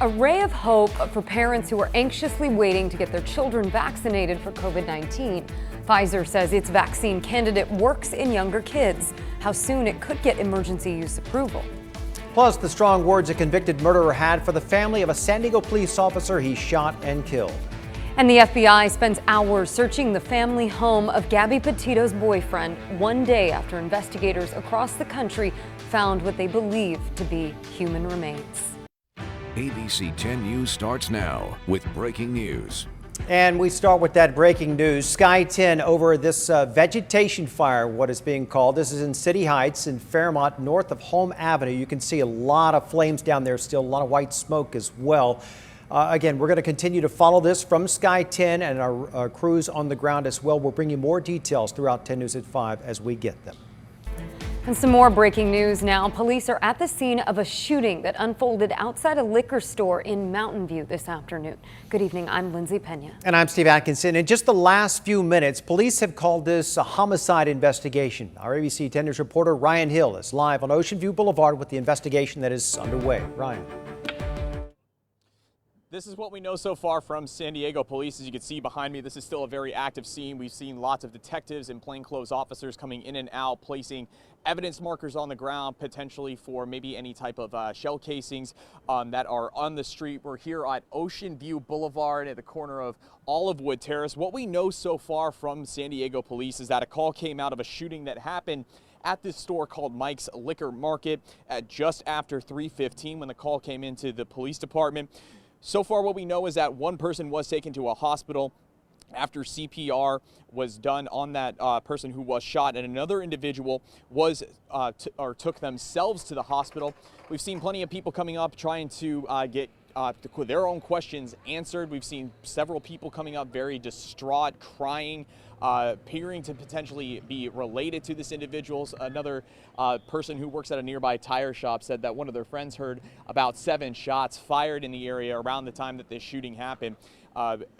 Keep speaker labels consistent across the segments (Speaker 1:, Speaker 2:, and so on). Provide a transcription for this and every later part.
Speaker 1: A ray of hope for parents who are anxiously waiting to get their children vaccinated for COVID-19. Pfizer says its vaccine candidate works in younger kids. How soon it could get emergency use approval.
Speaker 2: Plus, the strong words a convicted murderer had for the family of a San Diego police officer he shot and killed.
Speaker 1: And the FBI spends hours searching the family home of Gabby Petito's boyfriend, one day after investigators across the country found what they believe to be human remains.
Speaker 3: ABC 10 News starts now with breaking news.
Speaker 2: And we start with that breaking news. Sky 10 over this vegetation fire, what is being called. This is in City Heights in Fairmont, north of Home Avenue. You can see a lot of flames down there still, a lot of white smoke as well. Again, we're going to continue to follow this from Sky 10 and our crews on the ground as well. We'll bring you more details throughout 10 News at 5 as we get them.
Speaker 1: And some more breaking news now. Police are at the scene of a shooting that unfolded outside a liquor store in Mountain View this afternoon. Good evening. I'm Lindsay Pena.
Speaker 2: And I'm Steve Atkinson. In just the last few minutes, police have called this a homicide investigation. Our ABC 10 News reporter Ryan Hill is live on Ocean View Boulevard with the investigation that is underway. Ryan.
Speaker 4: This is what we know so far from San Diego police. As you can see behind me, this is still a very active scene. We've seen lots of detectives and plainclothes officers coming in and out, placing evidence markers on the ground, potentially for maybe any type of shell casings that are on the street. We're here at Ocean View Boulevard at the corner of Olivewood Terrace. What we know so far from San Diego police is that a call came out of a shooting that happened at this store called Mike's Liquor Market at just after 3:15 when the call came into the police department. So far, what we know is that one person was taken to a hospital after CPR was done on that person who was shot, and another individual was took themselves to the hospital. We've seen plenty of people coming up trying to get their own questions answered. We've seen several people coming up very distraught, crying, appearing to potentially be related to this individual. Another person who works at a nearby tire shop said that one of their friends heard about 7 shots fired in the area around the time that this shooting happened.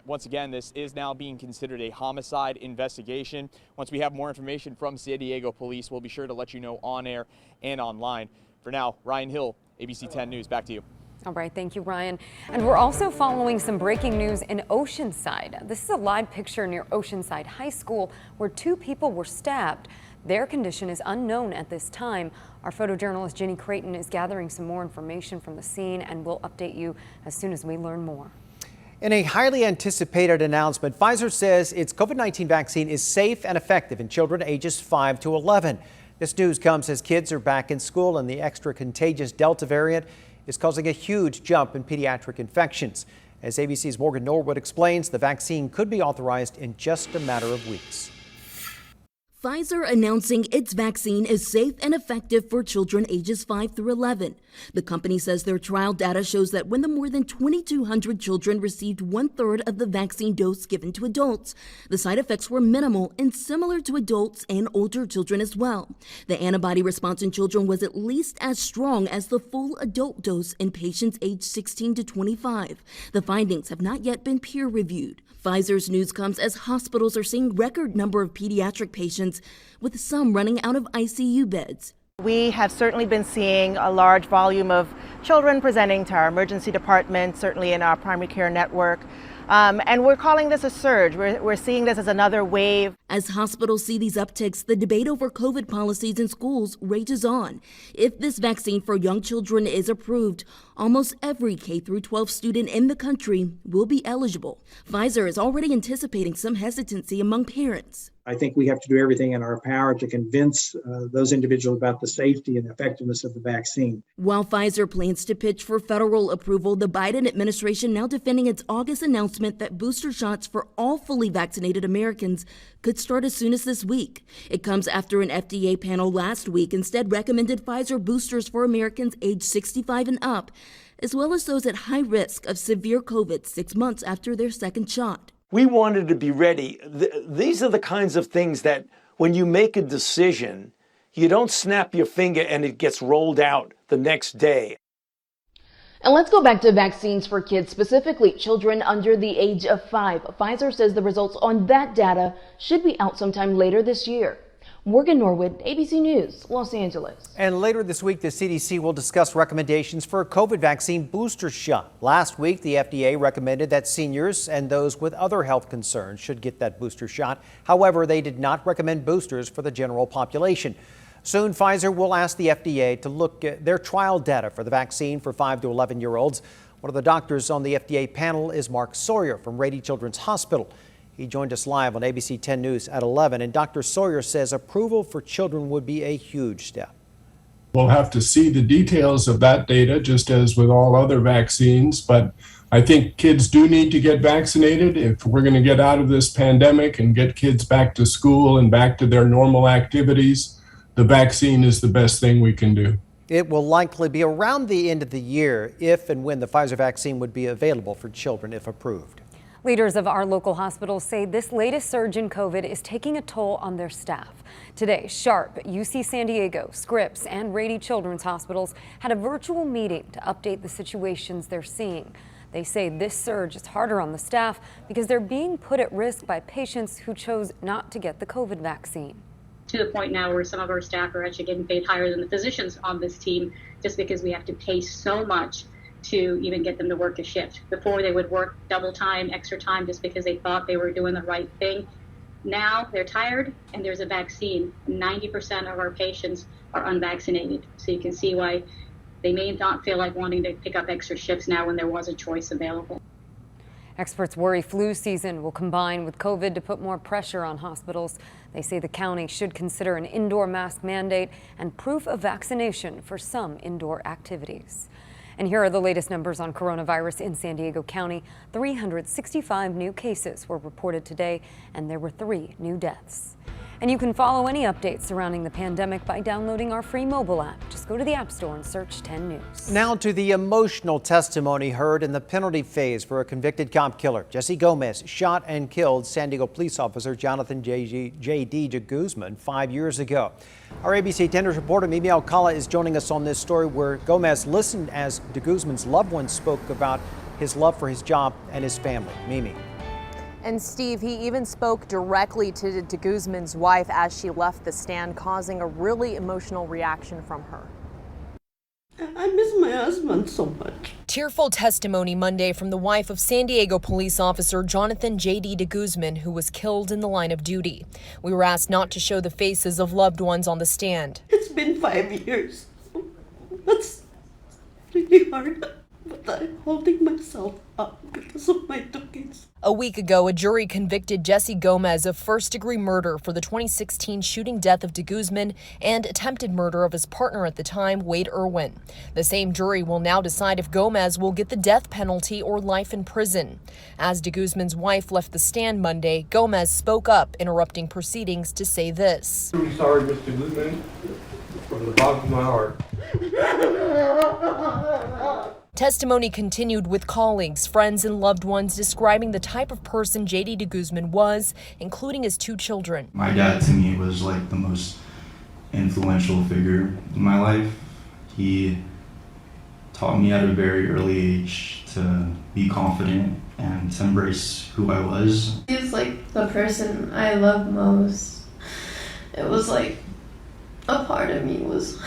Speaker 4: Once again, this is now being considered a homicide investigation. Once we have more information from San Diego police, we'll be sure to let you know on air and online. For now, Ryan Hill, ABC 10 News, back to you.
Speaker 1: All right, thank you, Ryan. And we're also following some breaking news in Oceanside. This is a live picture near Oceanside High School where 2 people were stabbed. Their condition is unknown at this time. Our photojournalist Jenny Creighton is gathering some more information from the scene, and we'll update you as soon as we learn more.
Speaker 2: In a highly anticipated announcement, Pfizer says its COVID-19 vaccine is safe and effective in children ages 5 to 11. This news comes as kids are back in school and the extra contagious Delta variant is causing a huge jump in pediatric infections. As ABC's Morgan Norwood explains, the vaccine could be authorized in just a matter of weeks.
Speaker 5: Pfizer announcing its vaccine is safe and effective for children ages 5 through 11. The company says their trial data shows that when the more than 2,200 children received 1/3 of the vaccine dose given to adults, the side effects were minimal and similar to adults and older children as well. The antibody response in children was at least as strong as the full adult dose in patients aged 16 to 25. The findings have not yet been peer-reviewed. Pfizer's news comes as hospitals are seeing record number of pediatric patients, with some running out of ICU beds.
Speaker 6: We have certainly been seeing a large volume of children presenting to our emergency department, certainly in our primary care network. And we're calling this a surge. We're seeing this as another wave.
Speaker 5: As hospitals see these upticks, the debate over COVID policies in schools rages on. If this vaccine for young children is approved, almost every K-12 student in the country will be eligible. Pfizer is already anticipating some hesitancy among parents.
Speaker 7: I think we have to do everything in our power to convince those individuals about the safety and effectiveness of the vaccine.
Speaker 5: While Pfizer plans to pitch for federal approval, the Biden administration now defending its August announcement that booster shots for all fully vaccinated Americans could start as soon as this week. It comes after an FDA panel last week instead recommended Pfizer boosters for Americans age 65 and up, as well as those at high risk of severe COVID 6 months after their second shot.
Speaker 8: We wanted to be ready. These are the kinds of things that when you make a decision, you don't snap your finger and it gets rolled out the next day.
Speaker 9: And let's go back to vaccines for kids, specifically children under the age of 5. Pfizer says the results on that data should be out sometime later this year. Morgan Norwood, ABC News, Los Angeles.
Speaker 2: And later this week, the CDC will discuss recommendations for a COVID vaccine booster shot. Last week, the FDA recommended that seniors and those with other health concerns should get that booster shot. However, they did not recommend boosters for the general population. Soon, Pfizer will ask the FDA to look at their trial data for the vaccine for 5 to 11-year-olds. One of the doctors on the FDA panel is Mark Sawyer from Rady Children's Hospital. He joined us live on ABC 10 News at 11, and Dr. Sawyer says approval for children would be a huge step.
Speaker 10: We'll have to see the details of that data, just as with all other vaccines, but I think kids do need to get vaccinated if we're going to get out of this pandemic and get kids back to school and back to their normal activities. The vaccine is the best thing we can do.
Speaker 2: It will likely be around the end of the year if and when the Pfizer vaccine would be available for children if approved.
Speaker 1: Leaders of our local hospitals say this latest surge in COVID is taking a toll on their staff. Today, Sharp, UC San Diego, Scripps, and Rady Children's Hospitals had a virtual meeting to update the situations they're seeing. They say this surge is harder on the staff because they're being put at risk by patients who chose not to get the COVID vaccine.
Speaker 11: To the point now where some of our staff are actually getting paid higher than the physicians on this team just because we have to pay so much to even get them to work a shift. Before they would work double time, extra time just because they thought they were doing the right thing. Now they're tired and there's a vaccine. 90% of our patients are unvaccinated. So you can see why they may not feel like wanting to pick up extra shifts now when there was a choice available.
Speaker 1: Experts worry flu season will combine with COVID to put more pressure on hospitals. They say the county should consider an indoor mask mandate and proof of vaccination for some indoor activities. And here are the latest numbers on coronavirus in San Diego County. 365 new cases were reported today, and there were 3 new deaths. And you can follow any updates surrounding the pandemic by downloading our free mobile app. Just go to the App Store and search 10 News.
Speaker 2: Now to the emotional testimony heard in the penalty phase for a convicted cop killer. Jesse Gomez shot and killed San Diego police officer Jonathan J.D. de Guzman 5 years ago. Our ABC 10 News reporter Mimi Alcala is joining us on this story where Gomez listened as de Guzman's loved ones spoke about his love for his job and his family. Mimi.
Speaker 12: And Steve, he even spoke directly to de Guzman's wife as she left the stand, causing a really emotional reaction from her.
Speaker 13: I miss my husband so much.
Speaker 14: Tearful testimony Monday from the wife of San Diego police officer Jonathan J.D. de Guzman, who was killed in the line of duty. We were asked not to show the faces of loved ones on the stand.
Speaker 13: It's been 5 years. That's really hard. But I'm holding myself up because of my 2 kids.
Speaker 14: A week ago, a jury convicted Jesse Gomez of first-degree murder for the 2016 shooting death of de Guzman and attempted murder of his partner at the time, Wade Irwin. The same jury will now decide if Gomez will get the death penalty or life in prison. As de Guzman's wife left the stand Monday, Gomez spoke up, interrupting proceedings to say this.
Speaker 15: I'm sorry, Mr. Guzman, from the bottom of my heart.
Speaker 14: Testimony continued with colleagues, friends, and loved ones describing the type of person J.D. de Guzman was, including his 2 children.
Speaker 16: My dad to me was like the most influential figure in my life. He taught me at a very early age to be confident and to embrace who I was.
Speaker 17: He's like the person I love most. It was like a part of me was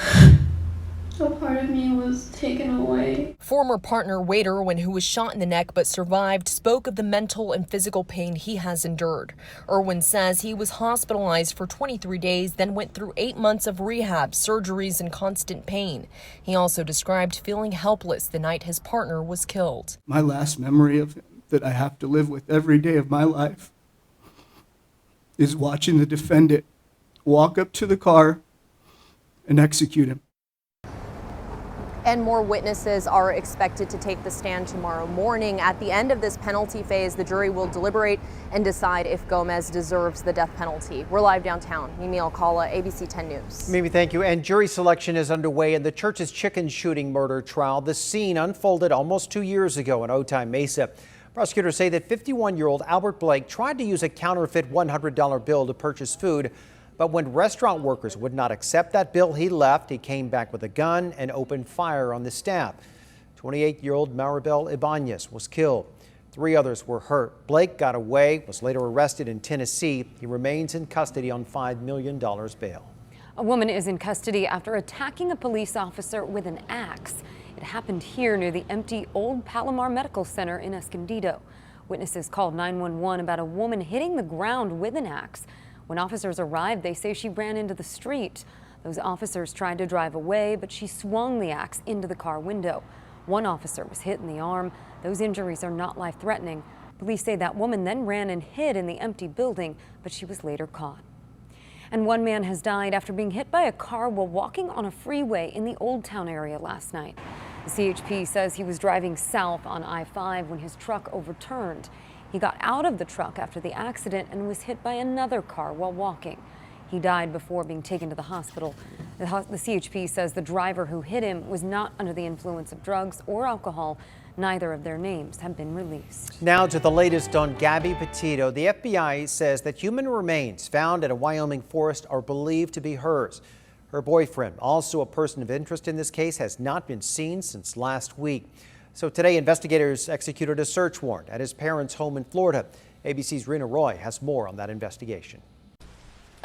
Speaker 17: taken away.
Speaker 14: Former partner Wade Irwin, who was shot in the neck but survived, spoke of the mental and physical pain he has endured. Irwin says he was hospitalized for 23 days, then went through 8 months of rehab, surgeries, and constant pain. He also described feeling helpless the night his partner was killed.
Speaker 18: My last memory of him that I have to live with every day of my life is watching the defendant walk up to the car and execute him.
Speaker 12: And more witnesses are expected to take the stand tomorrow morning. At the end of this penalty phase, the jury will deliberate and decide if Gomez deserves the death penalty. We're live downtown. Mimi Alcala, ABC 10 News.
Speaker 2: Mimi, thank you. And jury selection is underway in the church's chicken shooting murder trial. The scene unfolded almost 2 years ago in Otay Mesa. Prosecutors say that 51-year-old Albert Blake tried to use a counterfeit $100 bill to purchase food. But when restaurant workers would not accept that bill, he left. He came back with a gun and opened fire on the staff. 28-year-old Maribel Ibanez was killed. 3 others were hurt. Blake got away, was later arrested in Tennessee. He remains in custody on $5 million bail.
Speaker 1: A woman is in custody after attacking a police officer with an axe. It happened here near the empty old Palomar Medical Center in Escondido. Witnesses called 911 about a woman hitting the ground with an axe. When officers arrived, they say she ran into the street. Those officers tried to drive away, but she swung the axe into the car window. One officer was hit in the arm. Those injuries are not life-threatening. Police say that woman then ran and hid in the empty building, but she was later caught. And one man has died after being hit by a car while walking on a freeway in the Old Town area last night. The CHP says he was driving south on I-5 when his truck overturned. He got out of the truck after the accident and was hit by another car while walking. He died before being taken to the hospital. The CHP says the driver who hit him was not under the influence of drugs or alcohol. Neither of their names have been released.
Speaker 2: Now to the latest on Gabby Petito. The FBI says that human remains found in a Wyoming forest are believed to be hers. Her boyfriend, also a person of interest in this case, has not been seen since last week. So today, investigators executed a search warrant at his parents' home in Florida. ABC's Rena Roy has more on that investigation.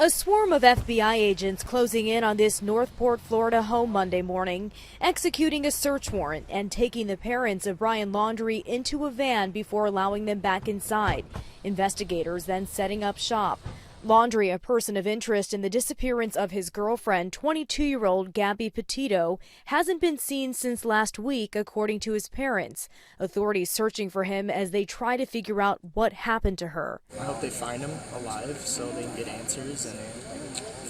Speaker 19: A swarm of FBI agents closing in on this Northport, Florida home Monday morning, executing a search warrant and taking the parents of Brian Laundrie into a van before allowing them back inside. Investigators then setting up shop. Laundrie, a person of interest in the disappearance of his girlfriend, 22-year-old Gabby Petito, hasn't been seen since last week, according to his parents. Authorities searching for him as they try to figure out what happened to her.
Speaker 20: I hope they find him alive so they can get answers and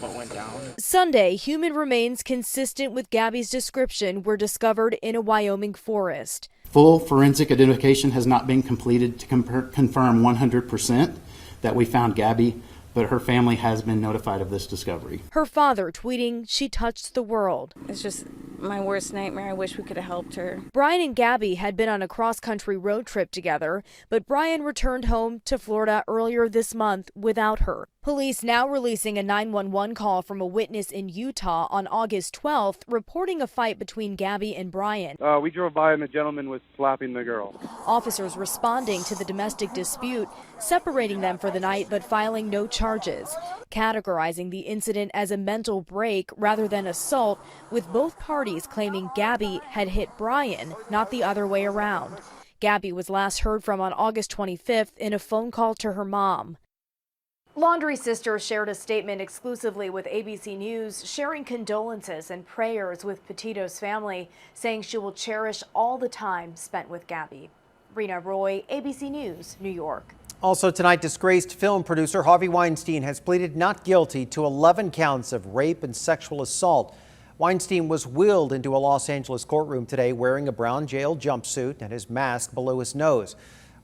Speaker 20: what went down.
Speaker 19: Sunday, human remains consistent with Gabby's description were discovered in a Wyoming forest.
Speaker 21: Full forensic identification has not been completed to confirm 100% that we found Gabby, but her family has been notified of this discovery.
Speaker 19: Her father tweeting, "She touched the world."
Speaker 22: It's just my worst nightmare. I wish we could have helped her.
Speaker 19: Brian and Gabby had been on a cross-country road trip together, but Brian returned home to Florida earlier this month without her. Police now releasing a 911 call from a witness in Utah on August 12th, reporting a fight between Gabby and Brian.
Speaker 23: We drove by and the gentleman was slapping the girl.
Speaker 19: Officers responding to the domestic dispute, separating them for the night but filing no charges, categorizing the incident as a mental break rather than assault, with both parties claiming Gabby had hit Brian, not the other way around. Gabby was last heard from on August 25th in a phone call to her mom. Laundrie's sister shared a statement exclusively with ABC News, sharing condolences and prayers with Petito's family, saying she will cherish all the time spent with Gabby. Rena Roy, ABC News, New York.
Speaker 2: Also tonight, disgraced film producer Harvey Weinstein has pleaded not guilty to 11 counts of rape and sexual assault. Weinstein was wheeled into a Los Angeles courtroom today wearing a brown jail jumpsuit and his mask below his nose.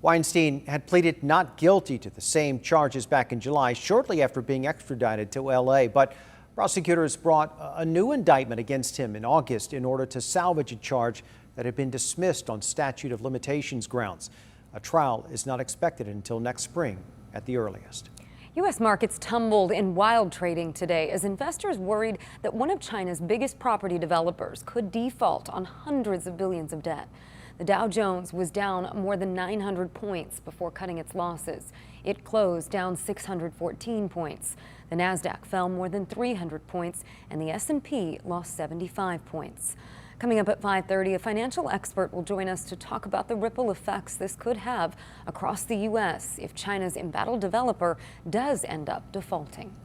Speaker 2: Weinstein had pleaded not guilty to the same charges back in July, shortly after being extradited to L.A., but prosecutors brought a new indictment against him in August in order to salvage a charge that had been dismissed on statute of limitations grounds. A trial is not expected until next spring at the earliest.
Speaker 1: U.S. markets tumbled in wild trading today as investors worried that one of China's biggest property developers could default on hundreds of billions of debt. The Dow Jones was down more than 900 points before cutting its losses. It closed down 614 points. The Nasdaq fell more than 300 points, and the S&P lost 75 points. Coming up at 5:30, a financial expert will join us to talk about the ripple effects this could have across the U.S. if China's embattled developer does end up defaulting.